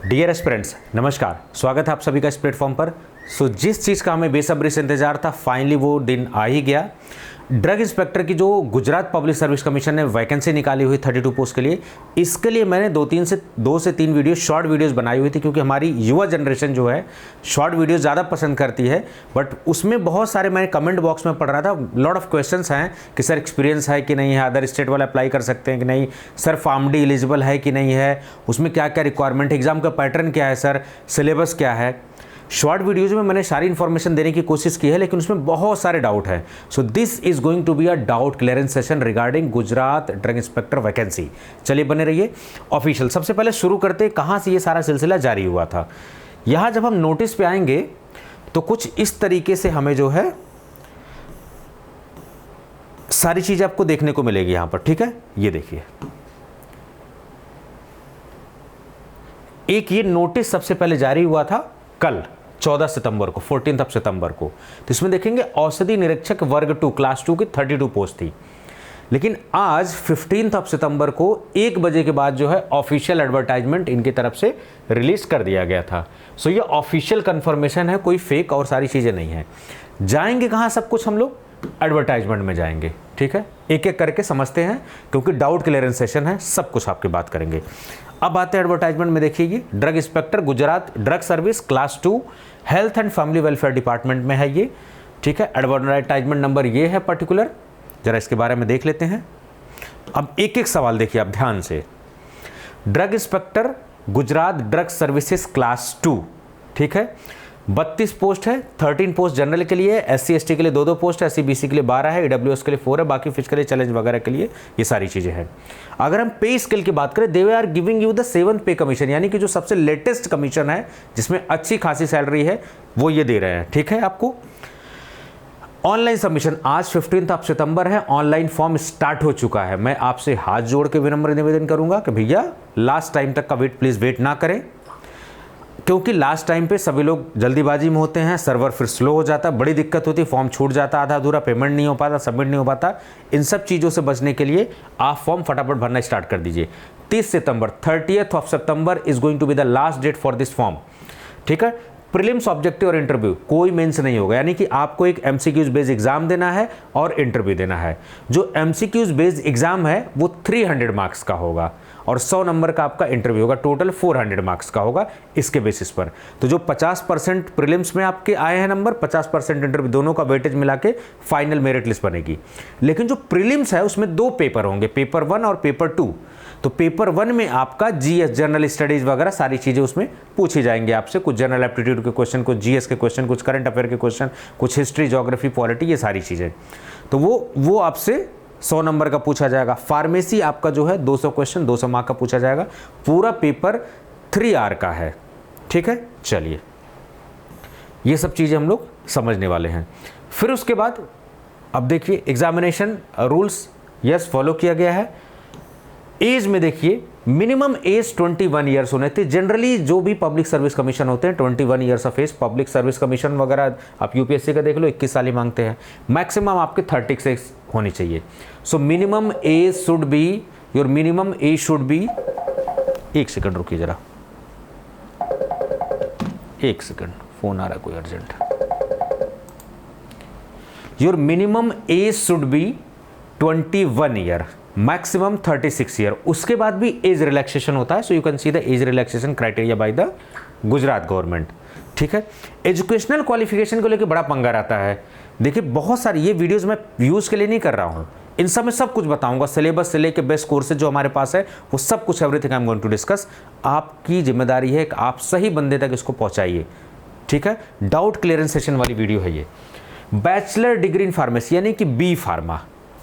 Dear aspirants, नमस्कार। स्वागत है आप सभी का इस प्लेटफॉर्म पर। जिस चीज़ का हमें बेसब्री से इंतजार था, फाइनली वो दिन आ ही गया। ड्रग इंस्पेक्टर की जो गुजरात पब्लिक सर्विस कमीशन ने वैकेंसी निकाली हुई 32 पोस्ट के लिए, इसके लिए मैंने दो से तीन वीडियो शॉर्ट वीडियोस बनाई हुई थी, क्योंकि हमारी युवा जनरेशन जो है शॉर्ट वीडियोस ज़्यादा पसंद करती है। बट उसमें बहुत सारे मैं कमेंट बॉक्स में पढ़ रहा था, लॉट ऑफ क्वेश्चंस हैं कि सर एक्सपीरियंस है कि नहीं है, अदर स्टेट वाले अप्लाई कर सकते हैं कि नहीं, सर फार्मडी एलिजिबल है कि नहीं है, उसमें क्या क्या रिक्वायरमेंट, एग्जाम का पैटर्न क्या है, सर सिलेबस क्या है। शॉर्ट वीडियोज़ में मैंने सारी इन्फॉर्मेशन देने की कोशिश की है, लेकिन उसमें बहुत सारे डाउट हैं। So this is going to be a doubt clearance session regarding Gujarat drug inspector vacancy. चलिए बने रहिए। ऑफिशियल सबसे पहले शुरू करते कहाँ से ये सारा सिलसिला जारी हुआ था। यहाँ जब हम नोटिस पे आएंगे तो कुछ इस तरीके से हमें जो है सारी चीज़ें आपको देखने को मिलेगी यहाँ पर। ठीक है, ये देखिए, एक ये नोटिस सबसे पहले जारी हुआ था कल 14 सितंबर को, 14 सितंबर को। तो इसमें देखेंगे औषधि निरीक्षक वर्ग 2 क्लास 2 की 32 पोस्ट थी। लेकिन आज 15 सितंबर को 1 बजे के बाद जो है ऑफिशियल एडवर्टाइजमेंट इनकी तरफ से रिलीज कर दिया गया था। सो ये ऑफिशियल कंफर्मेशन है, कोई फेक और सारी चीज़ें नहीं है। जाएंगे कहाँ सब कुछ हम लोग? एडवर्टाइजमेंट में जाएंगे। ठीक है, एक एक करके समझते हैं, क्योंकि डाउट क्लियरेंस सेशन है, सब कुछ आपकी बात करेंगे। अब आते हैं एडवर्टाइजमेंट में। देखिए, drug inspector Gujarat drug service class 2 health and family welfare department में है ये। ठीक है, एडवर्टाइजमेंट नंबर ये है पर्टिकुलर, जरा इसके बारे में देख लेते हैं। अब एक एक सवाल देखिए आप ध्यान से। Drug inspector Gujarat drug services class 2, ठीक है, 32 पोस्ट है। 13 पोस्ट जनरल के लिए, SC ST के लिए 2 पोस्ट है, SC BC के लिए 12 है, EWS के लिए 4 है, बाकी फिजिकली चैलेंज वगैरह के लिए ये सारी चीज़ें हैं। अगर हम पे स्केल की बात करें, they are giving you the 7th pay commission, यानी कि जो सबसे लेटेस्ट कमीशन है जिसमें अच्छी खासी सैलरी है, वो ये दे रहे हैं। ठीक है, आपको ऑनलाइन सबमिशन आज 15 सितंबर है, ऑनलाइन फॉर्म स्टार्ट हो चुका है। मैं आपसे हाथ जोड़ के विनम्र निवेदन करूंगा कि भैया लास्ट टाइम तक का प्लीज़ वेट ना करें, क्योंकि लास्ट टाइम पे सभी लोग जल्दीबाजी में होते हैं, सर्वर फिर स्लो हो जाता, बड़ी दिक्कत होती, फॉर्म छूट जाता, आधा अधूरा, पेमेंट नहीं हो पाता, सबमिट नहीं हो पाता। इन सब चीज़ों से बचने के लिए आप फॉर्म फटाफट भरना स्टार्ट कर दीजिए। 30 सितंबर 30 सितंबर is going to be the last date for this form. ठीक है, प्रीलिम्स, ऑब्जेक्टिव और इंटरव्यू, कोई मेंस नहीं होगा, यानी कि आपको एक MCQs बेस्ड एग्जाम देना है और इंटरव्यू देना है। जो MCQs बेस्ड एग्जाम है वो 300 मार्क्स का होगा और 100 नंबर का आपका इंटरव्यू होगा, टोटल 400 मार्क्स का होगा इसके बेसिस पर। तो जो 50% प्रीलिम्स में आपके आए हैं नंबर, 50% इंटरव्यू, दोनों का वेटेज मिला के फाइनल मेरिट लिस्ट बनेगी। लेकिन जो प्रीलिम्स है उसमें 2 पेपर होंगे, पेपर 1 और पेपर 2। तो पेपर 1 में आपका GS जनरल स्टडीज वगैरह सारी चीज़ें उसमें पूछी जाएंगे आपसे, कुछ जनरल एप्टीट्यूड के क्वेश्चन, कुछ GS के क्वेश्चन, कुछ करंट अफेयर के क्वेश्चन, कुछ हिस्ट्री, ज्योग्राफी, पॉलिटी, ये सारी चीज़ें। तो वो आपसे 100 नंबर का पूछा जाएगा। फार्मेसी आपका जो है 200 क्वेश्चन 200 मार्क का पूछा जाएगा। पूरा पेपर 3 आवर का है। ठीक है, चलिए ये सब चीज़ें हम लोग समझने वाले हैं। फिर उसके बाद अब देखिए एग्जामिनेशन रूल्स यस फॉलो किया गया है। एज में देखिए मिनिमम एज 21 ईयर्स होने थे। जनरली जो भी पब्लिक सर्विस कमीशन होते हैं 21 years of age, public service commission वगैरह आप UPSC का देख लो 21 साल ही मांगते हैं। मैक्सिमम आपके 36 होनी चाहिए। So minimum age should be, your minimum age should be, एक सेकंड रुकिए जरा, एक सेकंड, फोन आ रहा है कोई urgent. Your minimum age should be 21 year, maximum 36 year. उसके बाद भी एज रिलैक्सेशन होता है। So you can see the age relaxation criteria by the Gujarat government. ठीक है, एजुकेशनल क्वालिफिकेशन को लेकर बड़ा पंगा रहता है। देखिए बहुत सारी ये वीडियोस मैं व्यूज़ के लिए नहीं कर रहा हूँ, इन सब में सब कुछ बताऊंगा, सिलेबस से लेकर बेस्ट कोर्सेज जो हमारे पास है वो सब कुछ, everything I am going to discuss. आपकी जिम्मेदारी है कि आप सही बंदे तक इसको पहुंचाइए। ठीक है, डाउट क्लियरेंस सेशन वाली वीडियो है ये। बैचलर डिग्री इन फार्मेसी यानी कि B फार्मा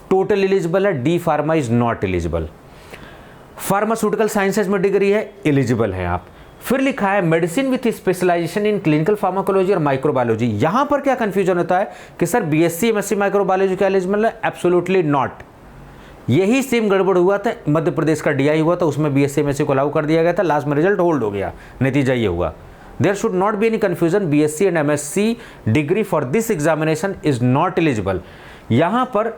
टोटल एलिजिबल है, D pharma is not eligible. Pharmaceutical sciences में डिग्री है, एलिजिबल है आप। फिर लिखा है medicine with specialization in clinical pharmacology और माइक्रोबायोलॉजी। यहां पर क्या कंफ्यूजन होता है कि सर BSc MSc माइक्रोबायोलॉजी क्या एलिजिबल है? Absolutely not. यही सेम गड़बड़ हुआ था, मध्य प्रदेश का DI हुआ था, उसमें BSc MSc को अलाउ कर दिया गया था, लास्ट में रिजल्ट होल्ड हो गया। नतीजा ये हुआ। There should not be any confusion, BSc and MSc degree for this examination is not eligible. यहां पर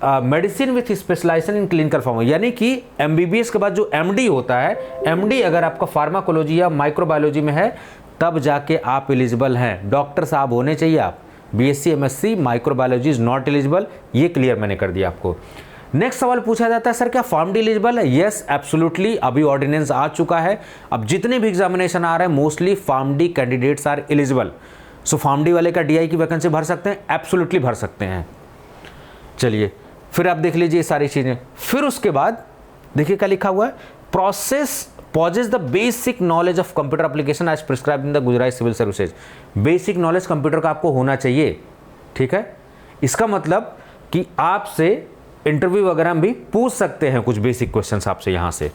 medicine with specialization in clinical pharma, यानी कि एमबीबीएस के बाद जो एमडी होता है, एमडी अगर आपका फार्माकोलॉजी या माइक्रोबायोलॉजी में है तब जाके आप एलिजिबल हैं। डॉक्टर साहब होने चाहिए आप। BSc MSc microbiology is not eligible, ये क्लियर मैंने कर दिया आपको। नेक्स्ट सवाल पूछा जाता है, सर क्या फार्म डी एलिजिबल है? यस एब्सोल्युटली, अभी ऑर्डिनेंस आ चुका है। अब जितने भी एग्जामिनेशन आ रहे हैं mostly pharm D candidates are eligible. So pharm D वाले का डीआई की वैकेंसी भर सकते हैं, एब्सोल्युटली भर सकते हैं। चलिए फिर आप देख लीजिए सारी चीजें। फिर उसके बाद देखिए क्या लिखा हुआ है, process possesses the basic knowledge of computer application as prescribed in the Gujarat civil services. Basic knowledge computer का आपको होना चाहिए, ठीक है। इसका मतलब कि आपसे इंटरव्यू वगैरह में भी पूछ सकते हैं कुछ बेसिक क्वेश्चंस आपसे यहां से।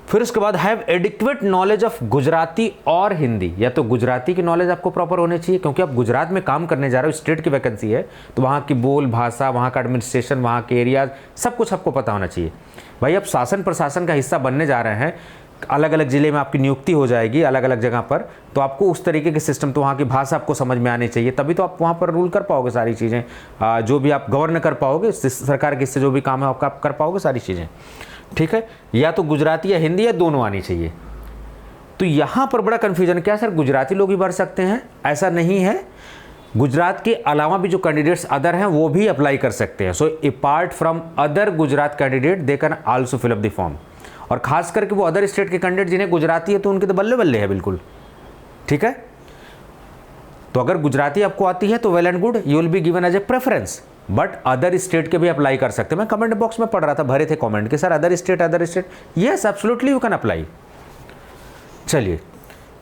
फिर उसके बाद have adequate knowledge of Gujarati और हिंदी, या तो गुजराती की नॉलेज आपको प्रॉपर होनी चाहिए क्योंकि आप गुजरात में काम करने जा रहे हो, स्टेट की वैकेंसी है, तो वहाँ की बोल भाषा, वहाँ का एडमिनिस्ट्रेशन, वहाँ के एरियाज सब कुछ आपको पता होना चाहिए। भाई आप शासन प्रशासन का हिस्सा बनने जा रहे हैं, अलग अलग ज़िले में आपकी नियुक्ति हो जाएगी अलग अलग जगह पर, तो आपको उस तरीके के सिस्टम, तो वहाँ की भाषा आपको समझ में आनी चाहिए, तभी तो आप वहाँ पर रूल कर पाओगे सारी चीज़ें, जो भी आप गवर्न कर पाओगे सरकार के हिस्से जो भी काम है आपका, आप कर पाओगे सारी चीज़ें, ठीक है। या तो गुजराती या हिंदी या दोनों आनी चाहिए। तो यहाँ पर बड़ा कन्फ्यूजन क्या सर गुजराती लोग ही भर सकते हैं? ऐसा नहीं है, गुजरात के अलावा भी जो कैंडिडेट्स अदर हैं वो भी अप्लाई कर सकते हैं। So apart from other Gujarat candidate they can also fill up the form. और खास करके वो अदर स्टेट के कैंडिडेट जिन्हें गुजराती है तो उनके तो बल्ले बल्ले है बिल्कुल, ठीक है। तो अगर गुजराती आपको आती है तो well and good, you will be given as a preference, but other state के भी अप्लाई कर सकते हैं। मैं कमेंट बॉक्स में पढ़ रहा था, भरे थे कमेंट कि sir other state, yes absolutely you can apply. चलिए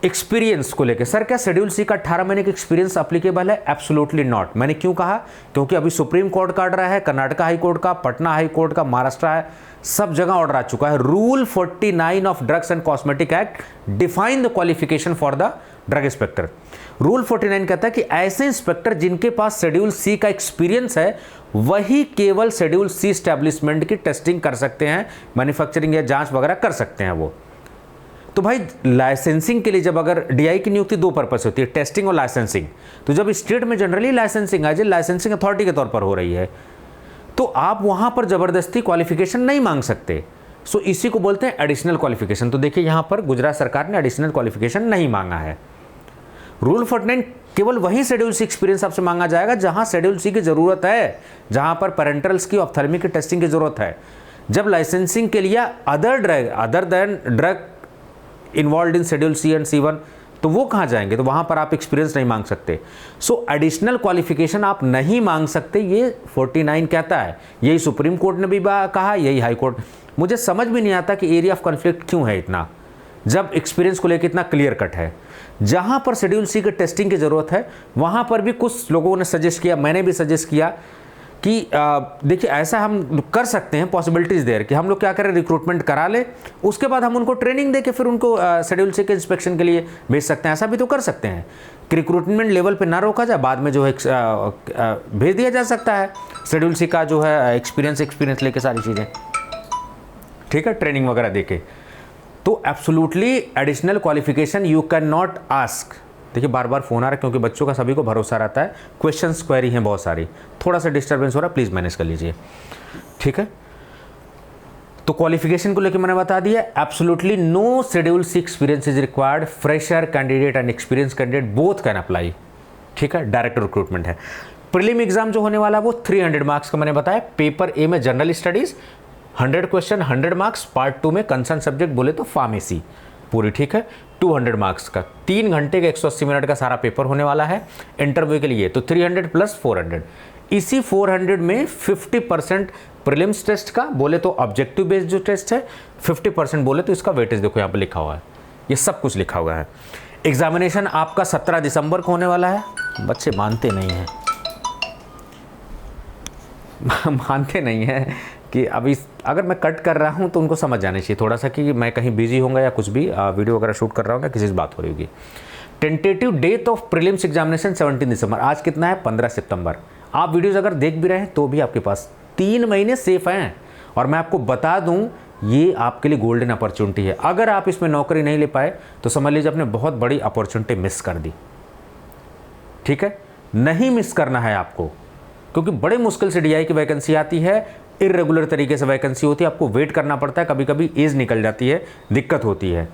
एक्सपीरियंस को लेकर, सर क्या शेड्यूल सी का 18 महीने का एक्सपीरियंस अप्लीकेबल है? Absolutely not. मैंने क्यों कहा? क्योंकि अभी सुप्रीम कोर्ट का ऑर्डर है, कर्नाटक हाई कोर्ट का, पटना हाई कोर्ट का, महाराष्ट्र है, सब जगह ऑर्डर आ चुका है। Rule 49 of drugs and cosmetic act define the qualification for the drug inspector. Rule 49 कहता है कि ऐसे इंस्पेक्टर जिनके पास शेड्यूल सी का एक्सपीरियंस है वही केवल शेड्यूल सी एस्टैब्लिशमेंट की टेस्टिंग कर सकते हैं, मैन्युफैक्चरिंग या जांच वगैरह कर सकते हैं वो। तो भाई लाइसेंसिंग के लिए जब अगर डीआई की नियुक्ति दो पर्पस होती है, टेस्टिंग और लाइसेंसिंग, तो जब स्टेट में generally licensing as a licensing authority के तौर पर हो रही है तो आप वहां पर जबरदस्ती क्वालिफिकेशन नहीं मांग सकते। सो इसी को बोलते हैं एडिशनल क्वालिफिकेशन। तो देखिए यहां पर गुजरात सरकार ने एडिशनल क्वालिफिकेशन नहीं मांगा है। रूल 49 केवल वही शेड्यूल सी एक्सपीरियंस आपसे मांगा जाएगा जहां शेड्यूल सी की जरूरत है, जहां पर पेरेंटल्स की ऑप्थेल्मिक की टेस्टिंग की जरूरत है। जब लाइसेंसिंग के लिए other than drug involve in schedule C and C1, तो वो कहाँ जाएंगे? तो वहाँ पर आप एक्सपीरियंस नहीं मांग सकते। सो एडिशनल क्वालिफिकेशन आप नहीं मांग सकते, ये 49 कहता है। यही सुप्रीम कोर्ट ने भी कहा, यही हाई कोर्ट। मुझे समझ भी नहीं आता कि एरिया ऑफ कॉन्फ्लिक्ट क्यों है इतना, जब एक्सपीरियंस को लेकर इतना क्लियर कट है। जहाँ पर शेड्यूल सी के टेस्टिंग की ज़रूरत है वहाँ पर भी कुछ लोगों ने सजेस्ट किया, मैंने भी सजेस्ट किया कि देखिए ऐसा हम कर सकते हैं, पॉसिबिलिटीज़ देर कि हम लोग क्या करें, रिक्रूटमेंट करा ले, उसके बाद हम उनको ट्रेनिंग दे के फिर उनको शेड्यूल सी के इंस्पेक्शन के लिए भेज सकते हैं। ऐसा भी तो कर सकते हैं कि रिक्रूटमेंट लेवल पे ना रोका जाए, बाद में जो है भेज दिया जा सकता है शेड्यूल सी का जो है एक्सपीरियंस लेके सारी चीज़ें, ठीक है, ट्रेनिंग वगैरह दे के। तो absolutely additional qualification you can not ask. देखिए बार बार फोन आ रहा है क्योंकि बच्चों का सभी को भरोसा रहता है, क्वेश्चंस क्वेरी हैं बहुत सारी, थोड़ा सा डिस्टर्बेंस हो रहा है, प्लीज़ मैनेज कर लीजिए, ठीक है। तो क्वालिफिकेशन को लेकर मैंने बता दिया, absolutely no schedule C experience is required, fresher candidate and experience candidate both can apply, ठीक है। डायरेक्ट रिक्रूटमेंट है। प्रीलिम एग्जाम जो होने वाला है वो 300 मार्क्स का मैंने बताया। पेपर ए में general studies 100 question 100 marks, part 2 में कंसर्न सब्जेक्ट बोले तो फार्मेसी पूरी, ठीक है, 200 मार्क्स का, 3 घंटे का 180 मिनट का सारा पेपर होने वाला है इंटरव्यू के लिए। तो 300 प्लस 400, इसी 400 में 50% प्रीलिम्स टेस्ट का बोले तो ऑब्जेक्टिव बेस्ड जो टेस्ट है, 50% बोले तो इसका वेटेज देखो यहाँ पे लिखा हुआ है, ये सब कुछ लिखा हुआ है। एग्जामिनेशन आपका 17 दिसंबर को होने वाला है। बच्चे मानते नहीं हैं मानते नहीं हैं कि अभी अगर मैं कट कर रहा हूं तो उनको समझ जाना चाहिए थोड़ा सा कि मैं कहीं बिजी होऊंगा या कुछ भी वीडियो वगैरह शूट कर रहा हूँ या किसी से बात हो रही होगी। Tentative date of prelims examination 17 दिसंबर, आज कितना है 15 सितंबर। आप वीडियोज़ अगर देख भी रहे हैं तो भी आपके पास 3 महीने सेफ हैं। और मैं आपको बता दूं ये आपके लिए गोल्डन अपॉर्चुनिटी है। अगर आप इसमें नौकरी नहीं ले पाए तो समझ लीजिए आपने बहुत बड़ी अपॉर्चुनिटी मिस कर दी, ठीक है। नहीं मिस करना है आपको, क्योंकि बड़े मुश्किल से डीआई की वैकेंसी आती है, इरेगुलर तरीके से वैकेंसी होती है, आपको वेट करना पड़ता है, कभी कभी एज निकल जाती है, दिक्कत होती है।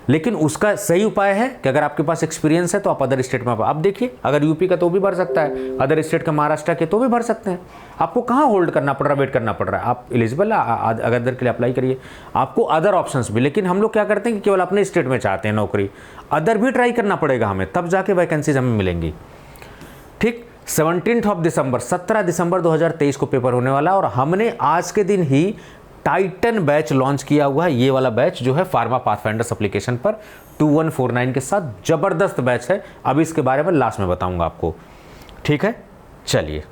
लेकिन उसका सही उपाय है कि अगर आपके पास एक्सपीरियंस है तो आप अदर स्टेट में, अब देखिए अगर यूपी का तो भी भर सकता है, अदर स्टेट का महाराष्ट्र के तो भी भर सकते हैं। आपको कहाँ होल्ड करना पड़ रहा है, वेट करना पड़ रहा है, आप एलिजिबल अदर के लिए अप्लाई करिए, आपको अदर ऑप्शंस भी। लेकिन हम लोग क्या करते हैं कि केवल अपने स्टेट में चाहते हैं नौकरी, अदर भी ट्राई करना पड़ेगा हमें, तब जाके वैकेंसीज हमें मिलेंगी। ठीक, 17 दिसंबर 17 दिसंबर 2023 को पेपर होने वाला, और हमने आज के दिन ही टाइटन बैच लॉन्च किया हुआ है। ये वाला बैच जो है फार्मा पाथफाइंडर्स एप्लीकेशन पर 2149 के साथ जबरदस्त बैच है। अभी इसके बारे में लास्ट में बताऊंगा आपको, ठीक है। चलिए,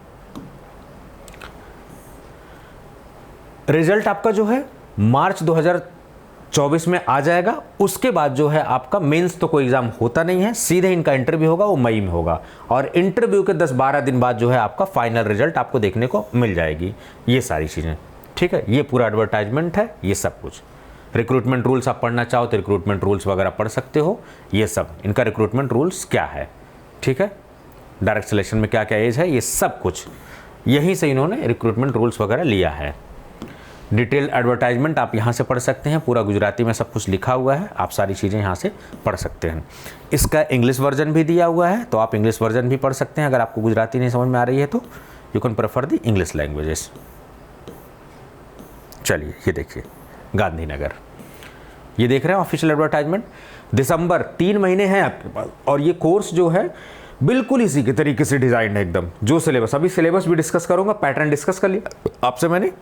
रिजल्ट आपका जो है मार्च 2024 में आ जाएगा। उसके बाद जो है आपका मेंस तो कोई एग्जाम होता नहीं है, सीधे इनका इंटरव्यू होगा, वो मई में होगा, और इंटरव्यू के 10-12 दिन बाद जो है आपका फाइनल रिजल्ट आपको देखने को मिल जाएगी। ये सारी चीज़ें, ठीक है। ये पूरा एडवर्टाइजमेंट है, ये सब कुछ। रिक्रूटमेंट रूल्स आप पढ़ना चाहो तो रिक्रूटमेंट रूल्स वगैरह पढ़ सकते हो, ये सब इनका रिक्रूटमेंट रूल्स क्या है, ठीक है। डायरेक्ट सिलेक्शन में क्या क्या एज है, ये सब कुछ यहीं से इन्होंने रिक्रूटमेंट रूल्स वगैरह लिया है। डिटेल एडवर्टाइजमेंट आप यहाँ से पढ़ सकते हैं, पूरा गुजराती में सब कुछ लिखा हुआ है, आप सारी चीज़ें यहाँ से पढ़ सकते हैं। इसका इंग्लिश वर्जन भी दिया हुआ है, तो आप इंग्लिश वर्जन भी पढ़ सकते हैं। अगर आपको गुजराती नहीं समझ में आ रही है तो you can prefer the English languages. चलिए, ये देखिए गांधीनगर, ये देख रहे हैं ऑफिशियल एडवर्टाइजमेंट। दिसंबर 3 महीने हैं आपके पास, और ये कोर्स जो है बिल्कुल इसी के तरीके से डिज़ाइन है एकदम, जो सिलेबस, अभी सिलेबस भी डिस्कस करूंगा, पैटर्न डिस्कस कर लिया आपसे मैंने,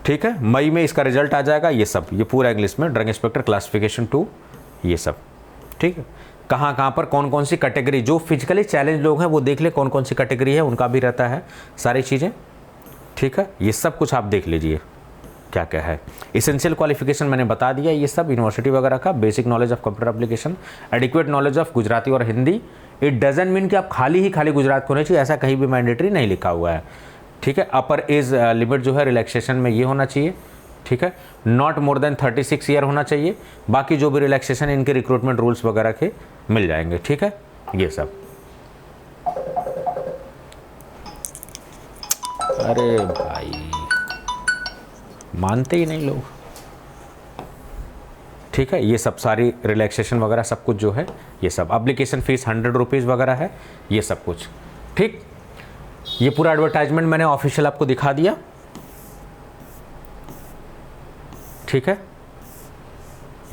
ठीक है। मई में इसका रिजल्ट आ जाएगा। ये सब, ये पूरा इंग्लिश में, ड्रग इंस्पेक्टर क्लासिफिकेशन 2, ये सब, ठीक है। कहाँ कहाँ पर कौन कौन सी कैटेगरी, जो फिजिकली चैलेंज लोग हैं वो देख ले कौन कौन सी कैटेगरी है, उनका भी रहता है सारी चीज़ें, ठीक है। ये सब कुछ आप देख लीजिए क्या क्या है। इसेंशियल क्वालिफिकेशन मैंने बता दिया, ये सब यूनिवर्सिटी वगैरह का, basic knowledge of computer application, adequate knowledge of Gujarati और हिंदी। इट डजंट मीन कि आप खाली गुजरात होने चाहिए, ऐसा कहीं भी मैंडेटरी नहीं लिखा हुआ है, ठीक है। अपर एज लिमिट जो है रिलैक्सेशन में ये होना चाहिए, ठीक है। नॉट मोर देन 36 ईयर होना चाहिए। बाकी जो भी रिलैक्सेशन इनके रिक्रूटमेंट रूल्स वगैरह के मिल जाएंगे, ठीक है। ये सब, अरे भाई मानते ही नहीं लोग, ठीक है। ये सब सारी रिलैक्सेशन वगैरह सब कुछ जो है, ये सब एप्लीकेशन फीस 100 रुपीज़ वगैरह है, ये सब कुछ, ठीक। ये पूरा एडवर्टाइजमेंट मैंने ऑफिशियल आपको दिखा दिया, ठीक है।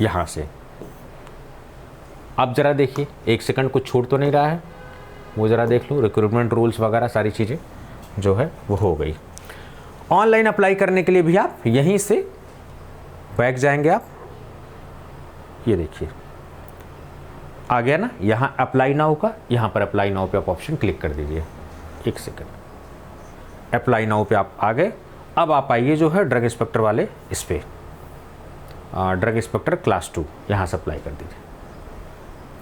यहां से आप जरा देखिए, एक सेकंड, कुछ छूट तो नहीं रहा है, वो जरा देख लो। रिक्रूटमेंट रूल्स वगैरह सारी चीज़ें जो है वो हो गई। ऑनलाइन अप्लाई करने के लिए भी आप यहीं से बैक जाएंगे, आप ये देखिए आ गया ना, यहाँ अप्लाई नाउ का, यहाँ पर अप्लाई नाउ पे आप ऑप्शन क्लिक कर दीजिए। एक सेकंड, अप्लाई नाउ पे आप आ गए। अब आप आइए जो है ड्रग इंस्पेक्टर वाले इस पे, ड्रग इंस्पेक्टर क्लास 2, यहाँ से अप्लाई कर दीजिए,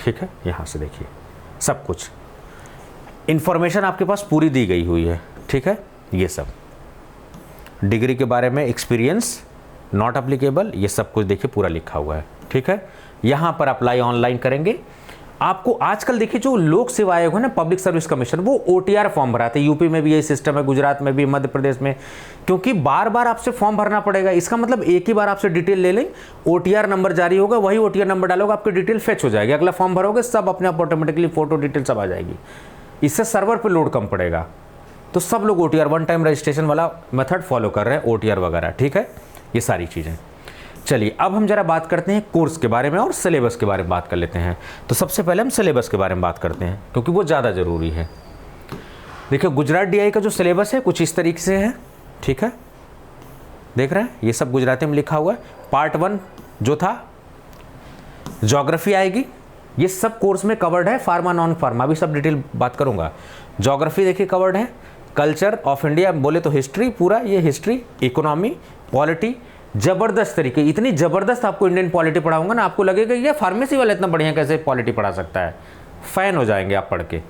ठीक है। यहाँ से देखिए सब कुछ इंफॉर्मेशन आपके पास पूरी दी गई हुई है, ठीक है। ये सब डिग्री के बारे में, एक्सपीरियंस नॉट अप्लीकेबल, ये सब कुछ देखिए पूरा लिखा हुआ है, ठीक है। यहाँ पर अप्लाई ऑनलाइन करेंगे। आपको आजकल देखिए जो लोक सेवा आयोग है ना, पब्लिक सर्विस कमीशन, वो OTR फॉर्म भराते हैं। यूपी में भी यही सिस्टम है, गुजरात में भी, मध्य प्रदेश में, क्योंकि बार बार आपसे फॉर्म भरना पड़ेगा। इसका मतलब एक ही बार आपसे डिटेल ले लें, OTR नंबर जारी होगा, वही OTR नंबर डालोगे, आपकी डिटेल फेच हो जाएगी, अगला फॉर्म भरोगे, सब अपने आप ऑटोमेटिकली फोटो डिटेल सब आ जाएगी। इससे सर्वर पर लोड कम पड़ेगा। तो सब लोग OTR वन टाइम रजिस्ट्रेशन वाला मेथड फॉलो कर रहे हैं, OTR वगैरह, ठीक है। ये सारी चीज़ें। चलिए अब हम जरा बात करते हैं कोर्स के बारे में और सिलेबस के बारे में बात कर लेते हैं। तो सबसे पहले हम सिलेबस के बारे में बात करते हैं, क्योंकि वो ज़्यादा ज़रूरी है। देखिए गुजरात DI का जो सिलेबस है कुछ इस तरीके से है, ठीक है। देख रहे हैं, ये सब गुजराती में लिखा हुआ है। पार्ट 1 जो था ज्योग्राफी आएगी, ये सब कोर्स में कवर्ड है, फार्मा नॉन फार्मा भी सब डिटेल बात करूँगा। ज्योग्राफी देखिए कवर्ड है, कल्चर ऑफ इंडिया बोले तो हिस्ट्री, पूरा ये हिस्ट्री, इकोनॉमी, पॉलिटी, जबरदस्त तरीके, इतनी जबरदस्त आपको इंडियन पॉलिटी पढ़ाऊंगा ना, आपको लगेगा ये फार्मेसी वाला इतना बढ़िया कैसे पॉलिटी पढ़ा सकता है, फैन हो जाएंगे आप पढ़ के।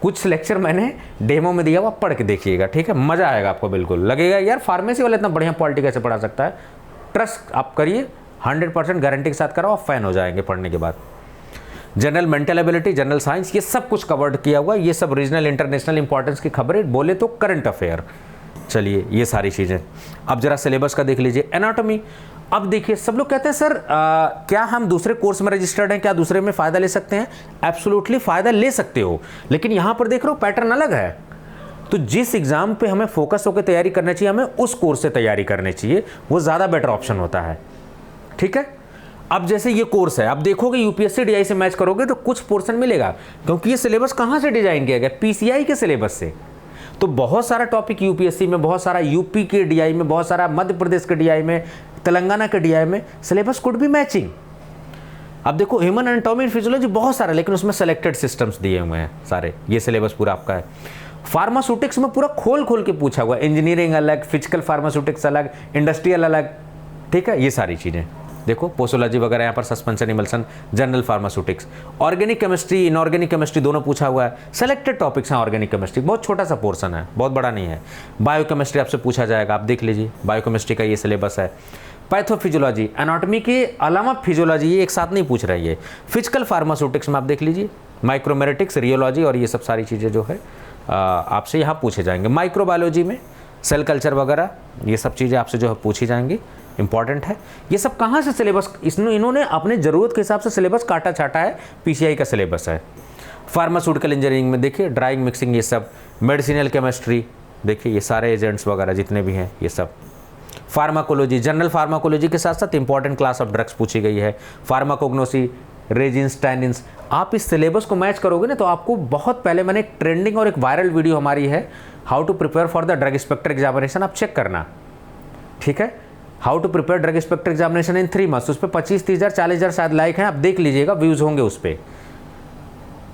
कुछ लेक्चर मैंने डेमो में दिया, वो आप पढ़ के देखिएगा, ठीक है, मजा आएगा आपको, बिल्कुल लगेगा यार फार्मेसी वाला इतना बढ़िया पॉलिटी कैसे पढ़ा सकता है। ट्रस्ट आप करिए, 100% गारंटी के साथ कराओ, आप फैन हो जाएंगे पढ़ने के बाद। General mental ability, general science, ये सब कुछ कवर्ड किया हुआ है। ये सब रीजनल इंटरनेशनल इंपॉर्टेंस की खबरें, बोले तो करंट अफेयर। चलिए ये सारी चीज़ें। अब जरा सिलेबस का देख लीजिए। एनाटॉमी, अब देखिए सब लोग कहते हैं सर क्या हम दूसरे कोर्स में रजिस्टर्ड हैं, क्या दूसरे में फ़ायदा ले सकते हैं? एब्सोल्युटली फ़ायदा ले सकते हो, लेकिन यहाँ पर देख रहे हो पैटर्न अलग है। तो जिस एग्ज़ाम पे हमें फोकस होकर तैयारी करना चाहिए, हमें उस कोर्स से तैयारी करनी चाहिए, वो ज़्यादा बेटर ऑप्शन होता है। ठीक है, अब जैसे ये कोर्स है, आप देखोगे यूपीएससी डीआई से मैच करोगे तो कुछ पोर्शन मिलेगा, क्योंकि ये सिलेबस कहाँ से डिजाइन किया गया? पीसीआई के सिलेबस से। तो बहुत सारा टॉपिक यूपीएससी में, बहुत सारा यूपी के डीआई में, बहुत सारा मध्य प्रदेश के डीआई में, तेलंगाना के डीआई में सिलेबस कुड बी मैचिंग। अब देखो ह्यूमन एनाटॉमी एंड फिजियोलॉजी बहुत सारा, लेकिन उसमें सेलेक्टेड सिस्टम्स दिए हुए हैं सारे। ये सिलेबस पूरा आपका है। फार्मास्यूटिक्स में पूरा खोल खोल के पूछा हुआ है, इंजीनियरिंग अलग, फिजिकल फार्मास्यूटिक्स अलग, इंडस्ट्रियल अलग। ठीक है, ये सारी चीज़ें देखो, पोसोलॉजी वगैरह यहाँ पर, suspension emulsion, general pharmaceutics, organic chemistry, inorganic chemistry दोनों पूछा हुआ है। सेलेक्टेड टॉपिक्स हैं ऑर्गेनिक केमिस्ट्री, बहुत छोटा सा पोर्शन है, बहुत बड़ा नहीं है। बायोकेमिस्ट्री आपसे पूछा जाएगा, आप देख लीजिए, बायोकेमिस्ट्री का ये सिलेबस है। पैथोफिजियोलॉजी, एनाटॉमी के अलावा फिजियोलॉजी, ये एक साथ नहीं पूछ रही है। फिजिकल फार्मास्यूटिक्स में आप देख लीजिए, माइक्रोमेरेटिक्स, रियोलॉजी और ये सब सारी चीज़ें जो है आपसे यहाँ पूछे जाएंगे। माइक्रोबायोलॉजी में सेल कल्चर वगैरह, ये सब चीज़ें आपसे जो है पूछी जाएंगी, इंपॉर्टेंट है। ये सब कहाँ से सिलेबस, इन्होंने अपने ज़रूरत के हिसाब से सिलेबस काटा छाटा है, पीसीआई का सिलेबस है। फार्मास्यूटिकल इंजीनियरिंग में देखिए ड्राइंग, मिक्सिंग, ये सब। मेडिसिनल केमिस्ट्री देखिए, ये सारे एजेंट्स वगैरह जितने भी हैं ये सब। फार्माकोलॉजी, जनरल फार्माकोलॉजी के साथ साथ इंपॉर्टेंट क्लास ऑफ ड्रग्स पूछी गई है। Pharmacognosy, resins, tannins. आप इस सिलेबस को मैच करोगे ना तो आपको बहुत पहले, मैंने एक ट्रेंडिंग और एक वायरल वीडियो हमारी है, how to prepare for the drug inspector examination, आप चेक करना। ठीक है, how to prepare drug inspector examination in 3 months, उस पर 25-30,000 40,000 शायद लाइक हैं, आप देख लीजिएगा, व्यूज़ होंगे उस पर।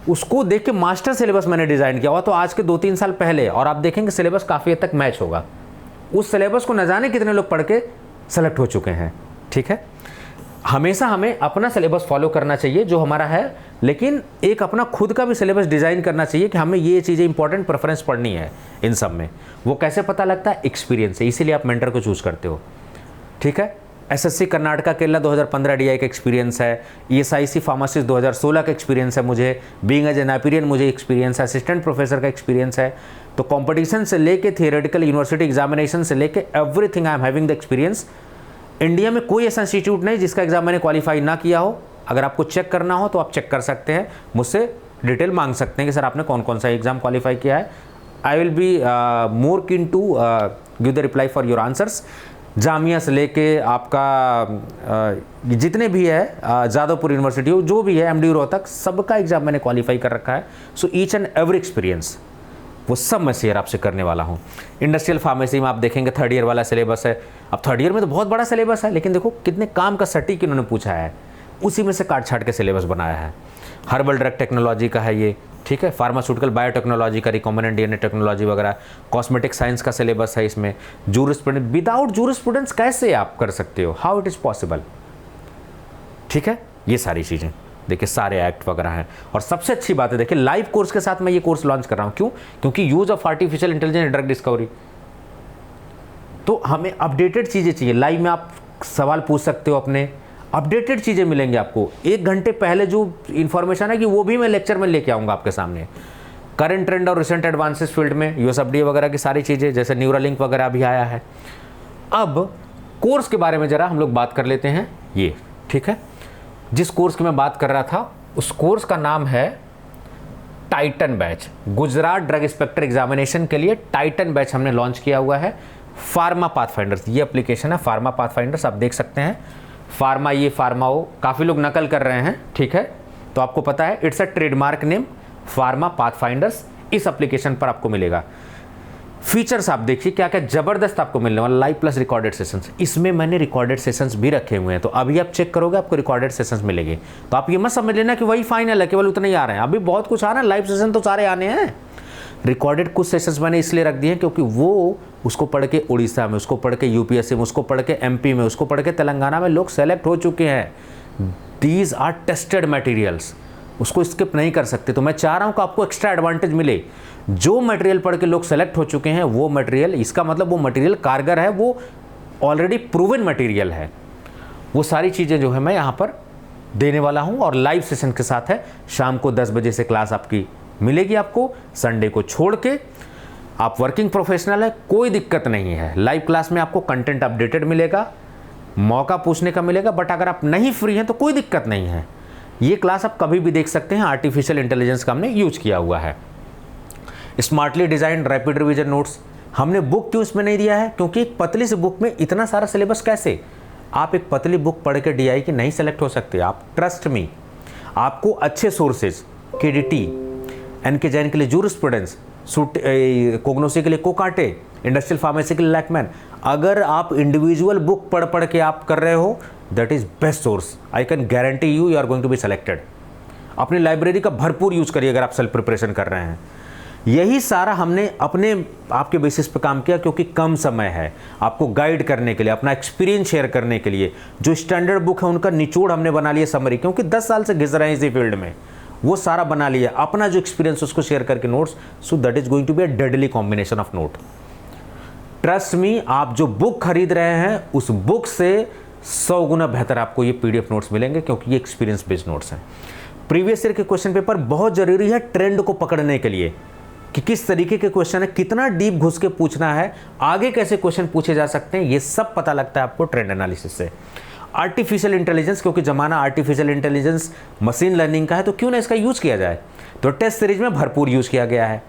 उसको देख के मास्टर सिलेबस मैंने डिज़ाइन किया हुआ, तो आज के 2-3 साल पहले, और आप देखेंगे सिलेबस काफ़ी हद तक मैच होगा। उस सिलेबस को न जाने कितने लोग पढ़ के सेलेक्ट हो चुके हैं। ठीक है, हमेशा हमें अपना सिलेबस फॉलो करना चाहिए जो हमारा है, लेकिन एक अपना खुद का भी सिलेबस डिज़ाइन करना चाहिए कि हमें ये चीज़ें इंपॉर्टेंट प्रेफरेंस पढ़नी है इन सब में। वो कैसे पता लगता है? एक्सपीरियंस से, इसीलिए आप मेंटर को चूज़ करते हो। ठीक है, एसएससी कर्नाटका केरला 2015 डीआई का एक्सपीरियंस है। ईएसआईसी फार्मासिस्ट 2016 का एक्सपीरियंस है मुझे। बीइंग एज एन एनापिरियन मुझे एक्सपीरियंस है। असिस्टेंट प्रोफेसर का एक्सपीरियंस है। तो कंपटीशन से लेके थियोरेटिकल यूनिवर्सिटी एग्जामिनेशन से लेके everything I am having the experience. India में कोई ऐसा इंस्टीट्यूट नहीं जिसका एग्जाम मैंने क्वालिफाई ना किया हो। अगर आपको चेक करना हो तो आप चेक कर सकते हैं, मुझसे डिटेल मांग सकते हैं कि सर आपने कौन कौन सा एग्जाम क्वालिफाई किया है। I will be more keen to give the reply for your answers. Jamia से लेके आपका जितने भी है, जादवपुर यूनिवर्सिटी हो, जो भी है, एमडी रोहतक, सबका एग्जाम मैंने क्वालिफाई कर रखा है। So each and every experience वो सब मैं शेयर आपसे करने वाला हूँ। इंडस्ट्रियल फार्मेसी में आप देखेंगे 3rd ईयर वाला सिलेबस है। अब 3rd ईयर में तो बहुत बड़ा सिलेबस है, लेकिन देखो कितने काम का सटीक इन्होंने पूछा है, उसी में से काट छाट के सिलेबस बनाया है। हर्बल ड्रग टेक्नोलॉजी का है ये, ठीक है। फार्मास्यूटिकल बायोटेक्नोलॉजी का, रिकॉम्बिनेंट डीएनए टेक्नोलॉजी वगैरह, कॉस्मेटिक साइंस का सिलेबस है इसमें। जूरिस्प्रूडेंस, विदाउट जूरिस्प्रूडेंस कैसे आप कर सकते हो? How it is possible? ठीक है, ये सारी चीज़ें देखिए, सारे एक्ट वगैरह हैं। और सबसे अच्छी बात है देखिए, लाइव कोर्स के साथ मैं ये कोर्स लॉन्च कर रहा हूँ। क्यों? क्योंकि use of artificial intelligence drug discovery, तो हमें अपडेटेड चीज़ें चाहिए। लाइव में आप सवाल पूछ सकते हो अपने, अपडेटेड चीज़ें मिलेंगी आपको। 1 घंटे पहले जो इन्फॉर्मेशन है कि वो भी मैं लेक्चर में लेके आऊँगा आपके सामने। करंट ट्रेंड और रिसेंट एडवांसेस फील्ड में, यूएसएफडीए वगैरह की सारी चीज़ें, जैसे न्यूरालिंक वगैरह भी आया है। अब कोर्स के बारे में ज़रा हम लोग बात कर लेते हैं ये, ठीक है। जिस कोर्स की मैं बात कर रहा था उस कोर्स का नाम है Titan batch. Gujarat drug inspector examination के लिए टाइटन बैच हमने लॉन्च किया हुआ है। फार्मा पाथफाइंडर्स, ये एप्लीकेशन है फार्मा पाथफाइंडर्स, आप देख सकते हैं। फार्मा ये फार्मा हो, काफ़ी लोग नकल कर रहे हैं, ठीक है। तो आपको पता है it's a trademark name pharma pathfinders. इस एप्लीकेशन पर आपको मिलेगा। फीचर्स आप देखिए क्या क्या ज़बरदस्त आपको मिलने वाला। लाइव प्लस रिकॉर्डेड सेशंस, इसमें मैंने रिकॉर्डेड सेशंस भी रखे हुए हैं। तो अभी आप चेक करोगे आपको रिकॉर्डेड सेशंस मिलेंगे। तो आप ये मत समझ लेना कि वही फाइनल है, केवल उतने ही आ रहे हैं। अभी बहुत कुछ आ रहा है, लाइव सेशन तो सारे आने हैं। रिकॉर्डेड कुछ सेशंस मैंने इसलिए रख दिए हैं क्योंकि वो उसको पढ़ के उड़ीसा में, उसको पढ़ के यूपीएससी में, उसको पढ़ के एमपी में, उसको पढ़ के तेलंगाना में लोग सेलेक्ट हो चुके हैं। दीज आर टेस्टेड मटेरियल्स, उसको स्किप नहीं कर सकते। तो मैं चाह रहा हूँ कि आपको एक्स्ट्रा एडवांटेज मिले। जो मटेरियल पढ़ के लोग सेलेक्ट हो चुके हैं वो मटेरियल, इसका मतलब वो मटेरियल कारगर है, वो ऑलरेडी प्रूवन मटेरियल है। वो सारी चीज़ें जो है मैं यहाँ पर देने वाला हूं और लाइव सेशन के साथ है। शाम को 10 बजे से क्लास आपकी मिलेगी आपको, संडे को छोड़ के। आप वर्किंग प्रोफेशनल है, कोई दिक्कत नहीं है। लाइव क्लास में आपको कंटेंट अपडेटेड मिलेगा, मौका पूछने का मिलेगा, बट अगर आप नहीं फ्री हैं तो कोई दिक्कत नहीं है। ये क्लास आप कभी भी देख सकते हैं, आर्टिफिशियल इंटेलिजेंस का हमने यूज किया हुआ है। Smartly designed rapid revision notes, हमने बुक क्यों इसमें नहीं दिया है, क्योंकि एक पतली सी बुक में इतना सारा सिलेबस कैसे। आप एक पतली बुक पढ़ के DI की नहीं सेलेक्ट हो सकते। आप ट्रस्ट मी, आपको अच्छे सोर्सेज KDT, NK जैन के लिए जूरिस्प्रूडेंस, कोग्नोसी के लिए कोकाटे, इंडस्ट्रियल फार्मेसी के लिए लैकमैन, अगर आप इंडिविजुअल बुक पढ़ पढ़ के आप कर रहे हो, that is best source. I can guarantee you are going to be selected. अपनी लाइब्रेरी का भरपूर यूज करिए अगर आप सेल्फ प्रिपरेशन कर रहे हैं। यही सारा हमने अपने आपके बेसिस पे काम किया, क्योंकि कम समय है आपको गाइड करने के लिए, अपना एक्सपीरियंस शेयर करने के लिए। जो स्टैंडर्ड बुक है उनका निचोड़ हमने बना लिया समरी, क्योंकि 10 साल से घिस रहे हैं इसी फील्ड में, वो सारा बना लिया। अपना जो एक्सपीरियंस उसको शेयर करके notes, so that is going to be a deadly combination of note. Trust me, आप जो बुक खरीद रहे हैं उस बुक से 100 गुना बेहतर आपको ये PDF नोट्स मिलेंगे, क्योंकि ये एक्सपीरियंस बेस्ड नोट्स हैं। प्रीवियस ईयर के क्वेश्चन पेपर बहुत जरूरी है ट्रेंड को पकड़ने के लिए, कि किस तरीके के क्वेश्चन है, कितना डीप घुस के पूछना है, आगे कैसे क्वेश्चन पूछे जा सकते हैं, ये सब पता लगता है आपको ट्रेंड एनालिसिस से। आर्टिफिशियल इंटेलिजेंस, क्योंकि जमाना आर्टिफिशियल इंटेलिजेंस मशीन लर्निंग का है, तो क्यों ना इसका यूज किया जाए। तो टेस्ट सीरीज में भरपूर यूज किया गया है।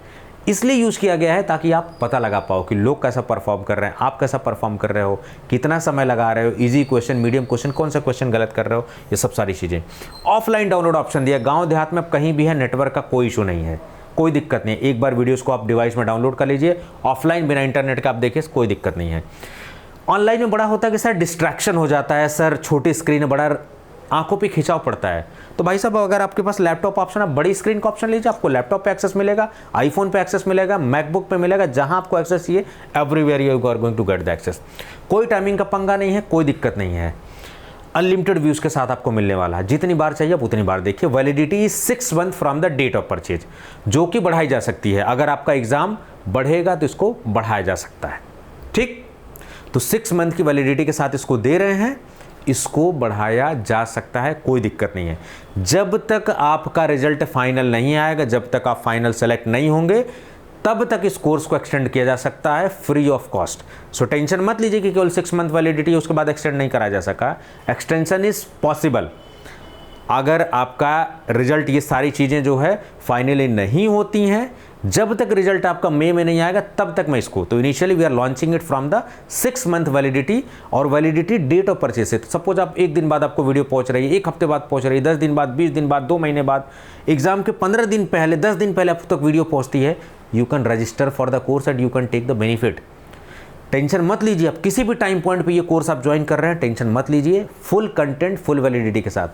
इसलिए यूज किया गया है ताकि आप पता लगा पाओ कि लोग कैसा परफॉर्म कर रहे हैं, आप कैसा परफॉर्म कर रहे हो, कितना समय लगा रहे हो, इजी क्वेश्चन, मीडियम क्वेश्चन, कौन सा क्वेश्चन गलत कर रहे हो, ये सब सारी चीजें। ऑफलाइन डाउनलोड ऑप्शन दिया, गांव देहात में कहीं भी है, नेटवर्क का कोई इशू नहीं है, कोई दिक्कत नहीं। एक बार वीडियोस को आप डिवाइस में डाउनलोड कर लीजिए, ऑफलाइन बिना इंटरनेट का आप देखिए, कोई दिक्कत नहीं है। ऑनलाइन में बड़ा होता है कि सर डिस्ट्रैक्शन हो जाता है, सर छोटी स्क्रीन है, बड़ा आंखों पे खिंचाव पड़ता है। तो भाई साहब, अगर आपके पास लैपटॉप ऑप्शन है, बड़ी स्क्रीन का ऑप्शन लीजिए, आपको लैपटॉप पे एक्सेस मिलेगा, आईफोन पे एक्सेस मिलेगा, मैकबुक पे मिलेगा, जहां आपको एक्सेस चाहिए, everywhere you are going to get the access. कोई टाइमिंग का पंगा नहीं है, कोई दिक्कत नहीं है। अनलिमिटेड व्यूज के साथ आपको मिलने वाला है, जितनी बार चाहिए आप उतनी बार देखिए। Validity is 6 month from the date of purchase, जो कि बढ़ाई जा सकती है। अगर आपका एग्जाम बढ़ेगा तो इसको बढ़ाया जा सकता है, ठीक। तो 6 मंथ की वैलिडिटी के साथ इसको दे रहे हैं, इसको बढ़ाया जा सकता है, कोई दिक्कत नहीं है। जब तक आपका रिजल्ट फाइनल नहीं आएगा, जब तक आप फाइनल सेलेक्ट नहीं होंगे, तब तक इस कोर्स को एक्सटेंड किया जा सकता है free of cost. So tension मत लीजिए कि केवल 6 मंथ वैलिडिटी है, उसके बाद एक्सटेंड नहीं करा जा सका। Extension is possible. अगर आपका रिजल्ट, ये सारी चीज़ें जो है फाइनली नहीं होती हैं, जब तक रिजल्ट आपका मई में नहीं आएगा तब तक मैं इसको, तो initially we are launching it from the 6 month validity, और वैलिडिटी डेट ऑफ परचेज से। सपोज आप 1 दिन बाद आपको वीडियो पहुंच रही है, 1 हफ्ते बाद पहुंच रही है, 10 दिन बाद, 20 दिन बाद, 2 महीने बाद, एग्जाम के 15 दिन पहले, 10 दिन पहले आप तक वीडियो पहुंचती है, you can register for the course and you can take the benefit. Tension मत लीजिए, आप किसी भी टाइम पॉइंट पे ये कोर्स आप ज्वाइन कर रहे हैं, टेंशन मत लीजिए। फुल कंटेंट फुल वैलिडिटी के साथ,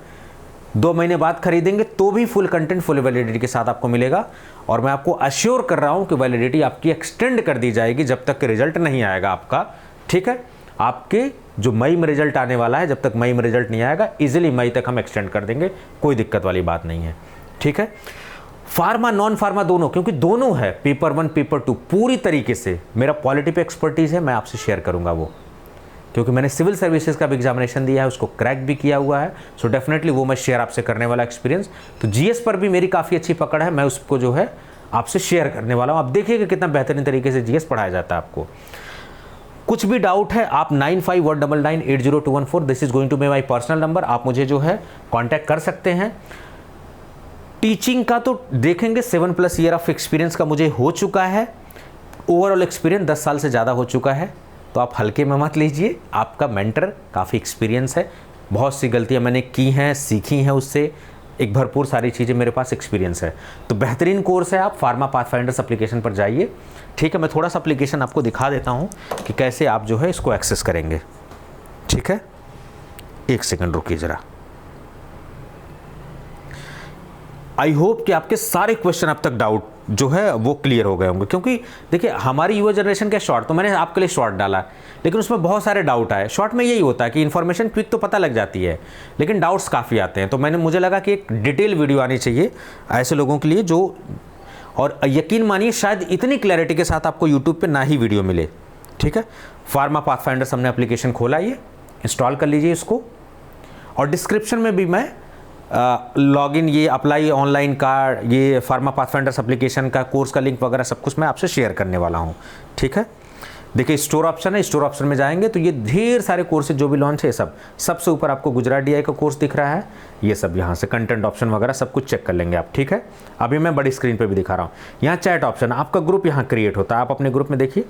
2 महीने बाद खरीदेंगे तो भी फुल कंटेंट फुल वैलिडिटी के साथ आपको मिलेगा। और मैं आपको अश्योर कर रहा हूं कि वैलिडिटी आपकी एक्सटेंड कर दी जाएगी जब तक कि रिजल्ट नहीं आएगा आपका, ठीक है। आपके जो मई में रिजल्ट आने वाला है, जब तक मई में रिजल्ट नहीं आएगा, इजीली मई तक हम एक्सटेंड कर देंगे, कोई दिक्कत वाली बात नहीं है, ठीक है। फार्मा नॉन फार्मा दोनों, क्योंकि दोनों है, पेपर 1 पेपर 2 पूरी तरीके से मेरा पॉलिटी पे एक्सपर्टीज है, मैं आपसे शेयर करूंगा वो, क्योंकि मैंने सिविल सर्विसेज का भी एग्जामिनेशन दिया है, उसको क्रैक भी किया हुआ है। सो डेफिनेटली वो मैं शेयर आपसे करने वाला एक्सपीरियंस। तो GS पर भी मेरी काफ़ी अच्छी पकड़ है, मैं उसको जो है आपसे शेयर करने वाला हूँ। आप देखिएगा कितना बेहतरीन तरीके से GS पढ़ाया जाता है आपको। कुछ भी डाउट है, आप 9519980214, this is going to be my personal number, आप मुझे जो है कॉन्टैक्ट कर सकते हैं। टीचिंग का तो देखेंगे, 7+ ईयर ऑफ एक्सपीरियंस का मुझे हो चुका है, ओवरऑल एक्सपीरियंस 10 साल से ज़्यादा हो चुका है, तो आप हल्के में मत लीजिए। आपका मेंटर काफ़ी एक्सपीरियंस है, बहुत सी गलतियां मैंने की हैं, सीखी हैं उससे, एक भरपूर सारी चीज़ें मेरे पास एक्सपीरियंस है। तो बेहतरीन कोर्स है, आप फार्मा पाथफाइंडर्स एप्लीकेशन पर जाइए, ठीक है। मैं थोड़ा सा एप्लीकेशन आपको दिखा देता हूँ कि कैसे आप जो है इसको एक्सेस करेंगे, ठीक है। 1 सेकंड रुकिए ज़रा। आई होप कि आपके सारे क्वेश्चन अब तक डाउट जो है वो क्लियर हो गए होंगे, क्योंकि देखिए हमारी युवा जनरेशन क्या शॉर्ट, तो मैंने आपके लिए शॉर्ट डाला, लेकिन उसमें बहुत सारे डाउट आए। शॉर्ट में यही होता है कि इन्फॉर्मेशन क्विक तो पता लग जाती है, लेकिन डाउट्स काफ़ी आते हैं। तो मुझे लगा कि एक डिटेल वीडियो आनी चाहिए ऐसे लोगों के लिए जो, और यकीन मानिए शायद इतनी क्लैरिटी के साथ आपको यूट्यूब पर ना ही वीडियो मिले, ठीक है। फार्मा पाथफाइंडर्स हमने एप्लीकेशन खोला, ये इंस्टॉल कर लीजिए इसको, और डिस्क्रिप्शन में भी मैं लॉगिन, ये अप्लाई ऑनलाइन का, ये फार्मा पाथफाइंडर्स एप्लीकेशन का कोर्स का लिंक वगैरह सब कुछ मैं आपसे शेयर करने वाला हूँ। ठीक है, देखिए स्टोर ऑप्शन है, स्टोर ऑप्शन में जाएंगे तो ये ढेर सारे कोर्सेज जो भी लॉन्च है सब, सबसे ऊपर आपको गुजरात DI का कोर्स दिख रहा है, ये सब यहाँ से कंटेंट ऑप्शन वगैरह सब कुछ चेक कर लेंगे आप। ठीक है, अभी मैं बड़ी स्क्रीन पे भी दिखा रहा हूँ। यहाँ चैट ऑप्शन, आपका ग्रुप यहाँ क्रिएट होता है, आप अपने ग्रुप में देखिए,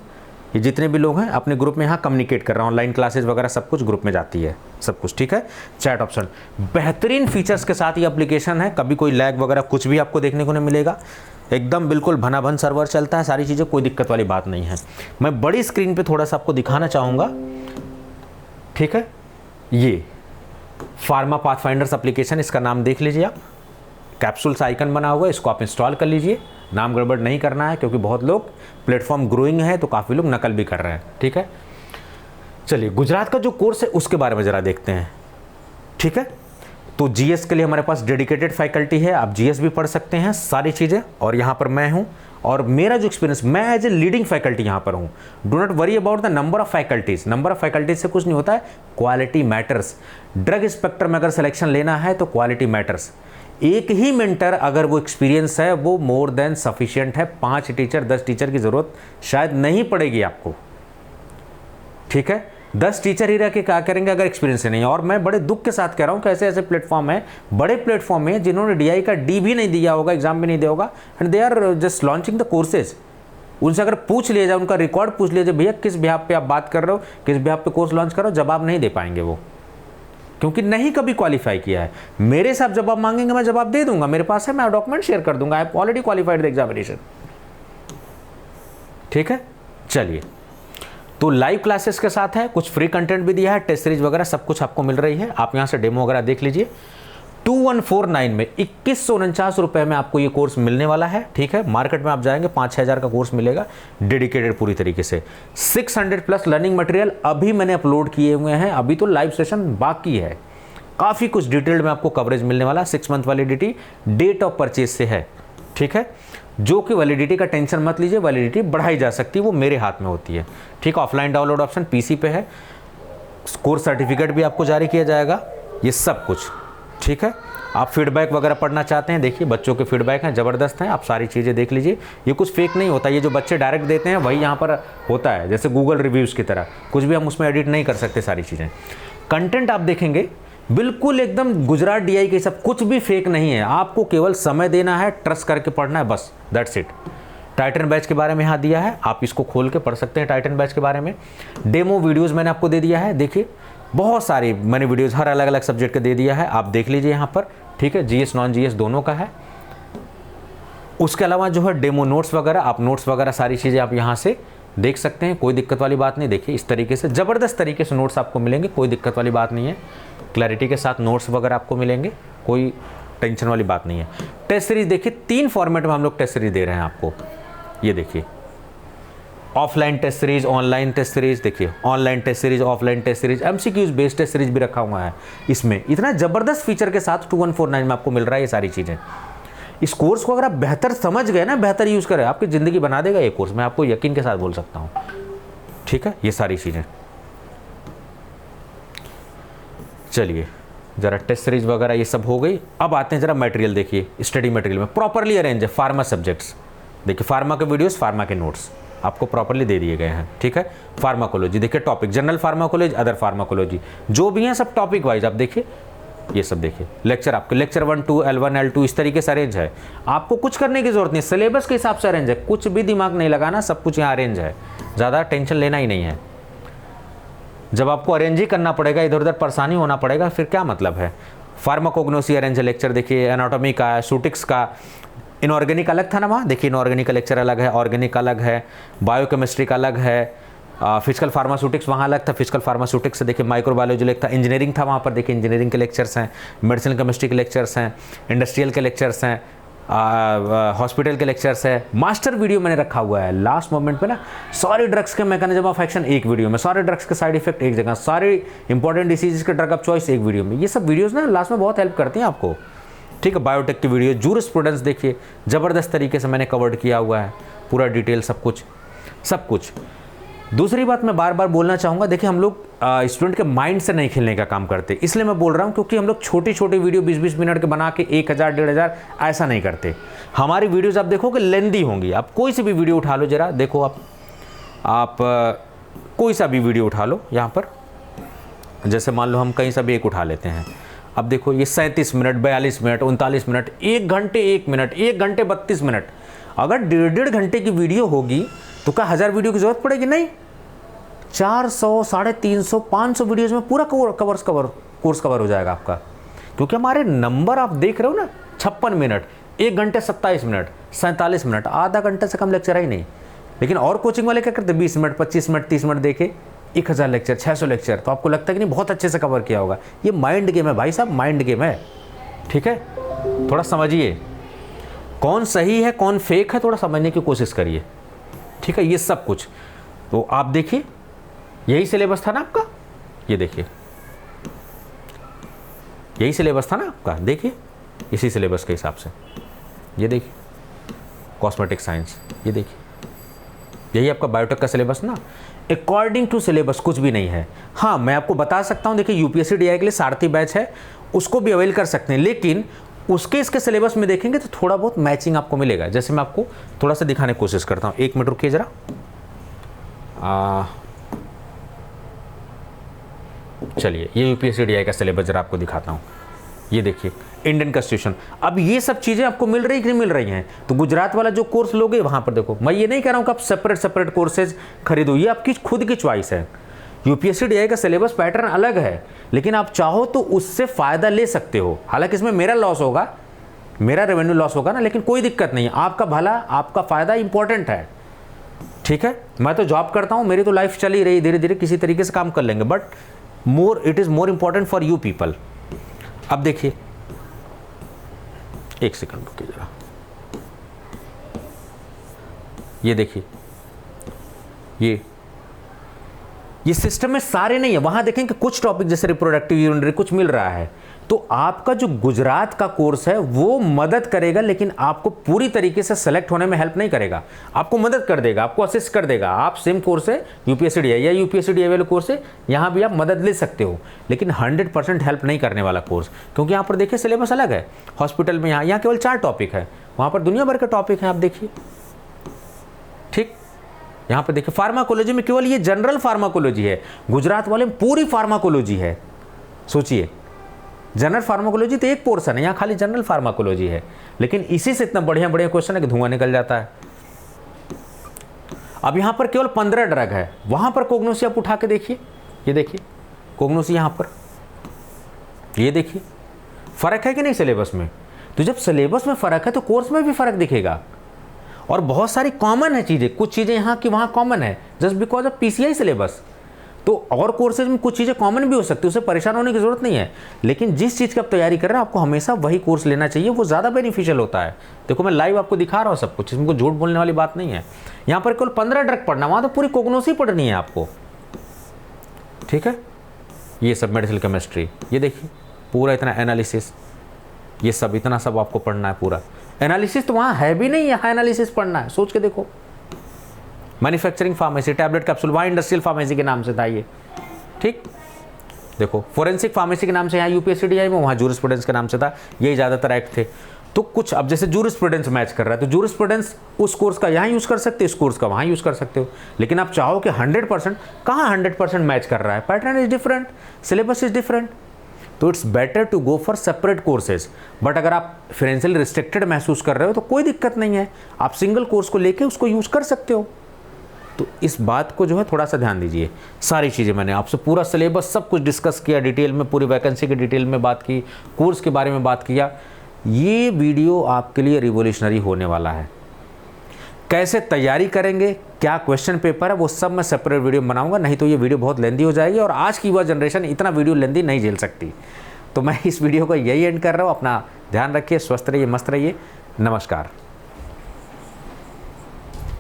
ये जितने भी लोग हैं अपने ग्रुप में यहाँ कम्युनिकेट कर रहा हूँ, ऑनलाइन क्लासेज वगैरह सब कुछ ग्रुप में जाती है सब कुछ। ठीक है, चैट ऑप्शन बेहतरीन फीचर्स के साथ ये एप्लीकेशन है, कभी कोई लैग वगैरह कुछ भी आपको देखने को नहीं मिलेगा, एकदम बिल्कुल भनाभन सर्वर चलता है, सारी चीज़ें, कोई दिक्कत वाली बात नहीं है। मैं बड़ी स्क्रीन पे थोड़ा सा आपको दिखाना चाहूँगा। ठीक है, ये फार्मा पाथफाइंडर्स एप्लीकेशन, इसका नाम देख लीजिए आप, कैप्सूल्स आइकन बना हुआ है, इसको आप इंस्टॉल कर लीजिए। नाम गड़बड़ नहीं करना है क्योंकि बहुत लोग, प्लेटफॉर्म ग्रोइंग है तो काफ़ी लोग नकल भी कर रहे हैं। ठीक है, चलिए गुजरात का जो कोर्स है उसके बारे में ज़रा देखते हैं। ठीक है, तो GS के लिए हमारे पास डेडिकेटेड फैकल्टी है, आप GS भी पढ़ सकते हैं सारी चीज़ें, और यहाँ पर मैं हूँ और मेरा जो एक्सपीरियंस, मैं एज ए लीडिंग फैकल्टी यहाँ पर हूँ। Do not worry about the number of faculties, number of faculties से कुछ नहीं होता है, क्वालिटी मैटर्स। ड्रग इंस्पेक्टर में अगर सिलेक्शन लेना है तो क्वालिटी मैटर्स। एक ही मेंटर अगर वो एक्सपीरियंस है वो मोर देन सफिशिएंट है, 5 टीचर 10 टीचर की ज़रूरत शायद नहीं पड़ेगी आपको। ठीक है, 10 टीचर ही रह के क्या करेंगे अगर एक्सपीरियंस नहीं है। और मैं बड़े दुख के साथ कह रहा हूँ कि ऐसे ऐसे प्लेटफॉर्म है, बड़े प्लेटफॉर्म है जिन्होंने DI का D भी नहीं दिया होगा, एग्जाम भी नहीं दिया होगा, and they are just launching the courses. उनसे अगर पूछ लिया जाए, उनका रिकॉर्ड पूछ लिया जाए, भैया किस बिहाफ पे आप बात कर रहे हो, किस बिहाफ पे कोर्स लॉन्च कर रहे हो, जवाब नहीं दे पाएंगे वो, क्योंकि नहीं कभी क्वालिफाई किया है। मेरे साथ जवाब मांगेंगे, मैं जवाब दे दूंगा, मेरे पास है, मैं डॉक्यूमेंट शेयर कर दूंगा, I have already qualified the examination. ठीक है, चलिए, तो लाइव क्लासेस के साथ है, कुछ फ्री कंटेंट भी दिया है, टेस्ट सीरीज वगैरह सब कुछ आपको मिल रही है। आप यहाँ से डेमो वगैरह देख लीजिए। 2149 में 2149 रुपये में आपको ये कोर्स मिलने वाला है। ठीक है, मार्केट में आप जाएंगे 5-6 हज़ार का कोर्स मिलेगा, डेडिकेटेड पूरी तरीके से। 600+ लर्निंग मटेरियल अभी मैंने अपलोड किए हुए हैं, अभी तो लाइव सेशन बाकी है, काफ़ी कुछ डिटेल्ड में आपको कवरेज मिलने वाला। 6 month validity date of purchase से है। ठीक है, जो कि वैलिडिटी का टेंशन मत लीजिए, वैलिडिटी बढ़ाई जा सकती है, वो मेरे हाथ में होती है। ठीक, ऑफलाइन डाउनलोड ऑप्शन PC पे है, कोर्स सर्टिफिकेट भी आपको जारी किया जाएगा, ये सब कुछ। ठीक है, आप फीडबैक वगैरह पढ़ना चाहते हैं, देखिए बच्चों के फीडबैक हैं, ज़बरदस्त हैं, आप सारी चीज़ें देख लीजिए। ये कुछ फेक नहीं होता, ये जो बच्चे डायरेक्ट देते हैं वही यहाँ पर होता है, जैसे गूगल रिव्यूज़ की तरह, कुछ भी हम उसमें एडिट नहीं कर सकते सारी चीज़ें। कंटेंट आप देखेंगे बिल्कुल एकदम गुजरात DI के सब, कुछ भी फेक नहीं है, आपको केवल समय देना है, ट्रस्ट करके पढ़ना है, बस दैट्स इट। टाइटन बैच के बारे में यहाँ दिया है, आप इसको खोल के पढ़ सकते हैं टाइटन बैच के बारे में। डेमो वीडियोज़ मैंने आपको दे दिया है, देखिए बहुत सारी मैंने वीडियोज़ हर अलग अलग सब्जेक्ट के दे दिया है, आप देख लीजिए यहाँ पर। ठीक है, GS नॉन GS दोनों का है। उसके अलावा जो है डेमो नोट्स वगैरह, आप नोट्स वगैरह सारी चीज़ें आप यहाँ से देख सकते हैं, कोई दिक्कत वाली बात नहीं। देखिए इस तरीके से ज़बरदस्त तरीके से नोट्स आपको मिलेंगे, कोई दिक्कत वाली बात नहीं है, क्लैरिटी के साथ नोट्स वगैरह आपको मिलेंगे, कोई टेंशन वाली बात नहीं है। टेस्ट सीरीज देखिए, 3 फॉर्मेट में हम लोग टेस्ट सीरीज दे रहे हैं आपको। ये देखिए, offline test series, online test series, देखिए online test series, offline test series, MCQs based test series भी रखा हुआ है इसमें। इतना ज़बरदस्त फीचर के साथ 2149 में आपको मिल रहा है ये सारी चीज़ें। इस कोर्स को अगर आप बेहतर समझ गए ना, बेहतर यूज़ करें, आपकी ज़िंदगी बना देगा ये कोर्स, मैं आपको यकीन के साथ बोल सकता हूँ। ठीक है, ये सारी चीज़ें। चलिए, ज़रा टेस्ट सीरीज वगैरह ये सब हो गई। अब आते हैं ज़रा मटेरियल, देखिए स्टडी मटेरियल में प्रॉपरली अरेंज है फार्मा सब्जेक्ट्स। देखिए फार्मा के वीडियोस, फार्मा के नोट्स आपको प्रॉपरली दे दिए गए हैं। ठीक है, फार्माकोलॉजी देखिए, topic general pharmacology, other pharmacology, जो भी हैं सब टॉपिक वाइज आप देखिए, ये सब देखिए। लेक्चर आपके लेक्चर 1, 2, L1, L2 इस तरीके से अरेंज है, आपको कुछ करने की जरूरत नहीं, सिलेबस के हिसाब से अरेंज है, कुछ भी दिमाग नहीं लगाना, सब कुछ यहाँ अरेंज है, ज़्यादा टेंशन लेना ही नहीं है। जब आपको अरेंज ही करना पड़ेगा, इधर उधर परेशानी होना पड़ेगा, फिर क्या मतलब है। फार्माकोग्नोसी अरेंज है लेक्चर, देखिए एनाटॉमी का, शूटिक्स का। इनऑर्गेनिक अलग था ना वहाँ, देखिए इनऑर्गेनिक का लेक्चर अलग है, ऑर्गेनिक अलग है, बायोकेमिस्ट्री का अलग है, फिजिकल फार्मास्यूटिक्स वहाँ अलग था। फिजिकल फार्मास्यूटिक्स से देखिए माइक्रोबायोलॉजी अलग था। इंजीनियरिंग था वहाँ पर, देखिए इंजीनियरिंग के लेक्चर्स हैं, मेडिसिन केमिस्ट्री के लेक्चर्स हैं, इंडस्ट्रियल के लेक्चर्स हैं, हॉस्पिटल के लेक्चर्स है। मास्टर वीडियो मैंने रखा हुआ है लास्ट मोमेंट पे ना, सारे ड्रग्स के मैकेनिज्म ऑफ एक्शन एक वीडियो में, सारे ड्रग्स के साइड इफेक्ट एक जगह, सारे इंपॉर्टेंट डिसीजेस के ड्रग ऑफ चॉइस एक वीडियो में। ये सब वीडियोस ना लास्ट में बहुत हेल्प करती हैं आपको। ठीक है, बायोटेक की वीडियो, जूरिस्प्रूडेंस देखिए, ज़बरदस्त तरीके से मैंने कवर्ड किया हुआ है, पूरा डिटेल सब कुछ। दूसरी बात मैं बार बार बोलना चाहूँगा, देखिए हम लोग स्टूडेंट के माइंड से नहीं खेलने का काम करते, इसलिए मैं बोल रहा हूँ क्योंकि हम लोग छोटी छोटी वीडियो 20-20 मिनट के बना के 1000 1500 ऐसा नहीं करते। हमारी वीडियोज़ आप देखोगे लेंदी होंगी। आप कोई सी भी वीडियो उठा लो, जरा देखो आप कोई सा भी वीडियो उठा लो यहाँ पर, जैसे मान लो हम कहीं सा भी एक उठा लेते हैं। अब देखो ये 37 मिनट, 42 मिनट, 39 मिनट, 1 घंटे 1 मिनट, 1 घंटे 32 मिनट। अगर 1.5 घंटे की वीडियो होगी तो क्या 1000 वीडियो की जरूरत पड़ेगी? नहीं, 400, 350, 500 वीडियोज़ में पूरा कोर्स कवर हो जाएगा आपका। क्योंकि हमारे नंबर आप देख रहे हो ना, 56 मिनट, 1 घंटे 27 मिनट, 47 मिनट, आधा घंटे से कम लेक्चर ही नहीं। लेकिन और कोचिंग वाले क्या करते, 20 मिनट, 25 मिनट, 30 मिनट देखे 1000 लेक्चर, 600 लेक्चर, तो आपको लगता है कि नहीं बहुत अच्छे से कवर किया होगा। ये माइंड गेम है भाई साहब, माइंड गेम है। ठीक है, थोड़ा समझिए कौन सही है कौन फेक है, थोड़ा समझने की कोशिश करिए। ठीक है, ये सब कुछ तो आप देखिए, यही सिलेबस था ना आपका, ये देखिए यही सिलेबस था ना आपका, देखिए इसी सिलेबस के हिसाब से ये देखिए कॉस्मेटिक साइंस, ये देखिए यही आपका बायोटेक का सिलेबस ना। अकॉर्डिंग टू सिलेबस कुछ भी नहीं है। हाँ, मैं आपको बता सकता हूँ, देखिए यूपीएससी डीआई के लिए सारथी बैच है, उसको भी अवेल कर सकते हैं, लेकिन उसके इसके सिलेबस में देखेंगे तो थोड़ा बहुत मैचिंग आपको मिलेगा। जैसे मैं आपको थोड़ा सा दिखाने की कोशिश करता हूँ, 1 मिनट रुकिए जरा। चलिए ये यूपीएससी डीआई का सिलेबस जरा आपको दिखाता हूँ। ये देखिए इंडियन कॉन्स्टिट्यूशन। अब ये सब चीज़ें आपको मिल रही कि नहीं मिल रही हैं? तो गुजरात वाला जो कोर्स लोगे वहाँ पर देखो, मैं ये नहीं कह रहा हूँ कि आप सेपरेट कोर्सेज खरीदो, ये आपकी खुद की चॉइस है। यूपीएससी डीआई का सिलेबस पैटर्न अलग है, लेकिन आप चाहो तो उससे फ़ायदा ले सकते हो। हालांकि इसमें मेरा लॉस होगा, मेरा रेवेन्यू लॉस होगा ना, लेकिन कोई दिक्कत नहीं है। आपका भला, आपका फ़ायदा इंपॉर्टेंट है। ठीक है, मैं तो जॉब करता हूँ, मेरी तो लाइफ चल ही रही, धीरे धीरे किसी तरीके से काम कर लेंगे, but it is more important for you people. अब देखिए, एक सेकंड रुकिए जरा, ये देखिए ये सिस्टम में सारे नहीं है। वहां देखें कि कुछ टॉपिक जैसे रिप्रोडक्टिव यूरिनरी कुछ मिल रहा है, तो आपका जो गुजरात का कोर्स है वो मदद करेगा, लेकिन आपको पूरी तरीके से सेलेक्ट होने में हेल्प नहीं करेगा। आपको मदद कर देगा, आपको असिस्ट कर देगा। आप सेम कोर्स है यूपीएससी डीआई या यूपीएससी डीआई वाले कोर्स है, यहाँ भी आप मदद ले सकते हो, लेकिन 100% हेल्प नहीं करने वाला कोर्स। क्योंकि यहाँ पर देखिए सिलेबस अलग है। हॉस्पिटल में यहाँ केवल 4 टॉपिक है, वहाँ पर दुनिया भर के टॉपिक हैं, आप देखिए। ठीक, यहाँ पर देखिए फार्माकोलॉजी में केवल ये जनरल फार्माकोलॉजी है, गुजरात वाले में पूरी फार्माकोलॉजी है। सोचिए, जनरल फार्माकोलॉजी तो एक पोर्शन है, यहाँ खाली जनरल फार्माकोलॉजी है, लेकिन इसी से इतना बढ़िया क्वेश्चन है कि धुआं निकल जाता है। अब यहाँ पर केवल 15 ड्रग है, वहाँ पर कोग्नोसी आप उठा के देखिए, ये देखिए कोग्नोसी यहाँ पर, ये देखिए फर्क है कि नहीं सिलेबस में? तो जब सिलेबस में फर्क है तो कोर्स में भी फर्क दिखेगा। और बहुत सारी कॉमन है चीज़ें, कुछ चीज़ें यहाँ की वहाँ कॉमन है, just because of PCI syllabus. तो और कोर्सेज में कुछ चीज़ें कॉमन भी हो सकती है, उससे परेशान होने की ज़रूरत नहीं है। लेकिन जिस चीज़ की आप तैयारी कर रहे हैं, आपको हमेशा वही कोर्स लेना चाहिए, वो ज़्यादा बेनिफिशियल होता है। देखो मैं लाइव आपको दिखा रहा हूँ सब कुछ, इसमें कोई झूठ बोलने वाली बात नहीं है। यहाँ पर केवल 15 ड्रग पढ़ना, वहाँ तो पूरी कोग्नोसी पढ़नी है आपको। ठीक है, ये सब मेडिसिनल केमिस्ट्री, ये देखिए पूरा इतना एनालिसिस, ये सब इतना सब आपको पढ़ना है। पूरा एनालिसिस तो वहाँ है भी नहीं, यहाँ एनालिसिस पढ़ना है, सोच के देखो। मैन्युफैक्चरिंग फार्मेसी, टैबलेट कैप्सूल, वहाँ इंडस्ट्रियल फार्मेसी के नाम से था ये। ठीक, देखो फोरेंसिक फार्मेसी के नाम से यहाँ यूपीएससी डीआई में, वहाँ जूरिस्प्रूडेंस के नाम से था, यही ज़्यादातर एक्ट थे। तो कुछ अब जैसे जूरिस्प्रूडेंस मैच कर रहा है, तो जूरिस्प्रूडेंस उस कोर्स का यहाँ यूज़ कर सकते हो, इस कोर्स का वहाँ यूज़ कर सकते हो। लेकिन आप चाहो कि 100%, कहाँ 100% मैच कर रहा है? Pattern is different, syllabus is different, तो it's better to go for separate courses. But अगर आप फाइनेंशियली रिस्ट्रिक्टेड महसूस कर रहे हो तो कोई दिक्कत नहीं है, आप सिंगल कोर्स को लेके उसको यूज़ कर सकते हो। तो इस बात को जो है थोड़ा सा ध्यान दीजिए। सारी चीज़ें मैंने आपसे पूरा सिलेबस सब कुछ डिस्कस किया डिटेल में, पूरी वैकेंसी की डिटेल में बात की, कोर्स के बारे में बात किया। ये वीडियो आपके लिए रिवोल्यूशनरी होने वाला है। कैसे तैयारी करेंगे, क्या क्वेश्चन पेपर है, वो सब मैं सेपरेट वीडियो बनाऊंगा, नहीं तो ये वीडियो बहुत लेंदी हो जाएगी और आज की युवा जनरेशन इतना वीडियो लेंदी नहीं झेल सकती। तो मैं इस वीडियो को यही एंड कर रहा हूँ। अपना ध्यान रखिए, स्वस्थ रहिए, मस्त रहिए, नमस्कार।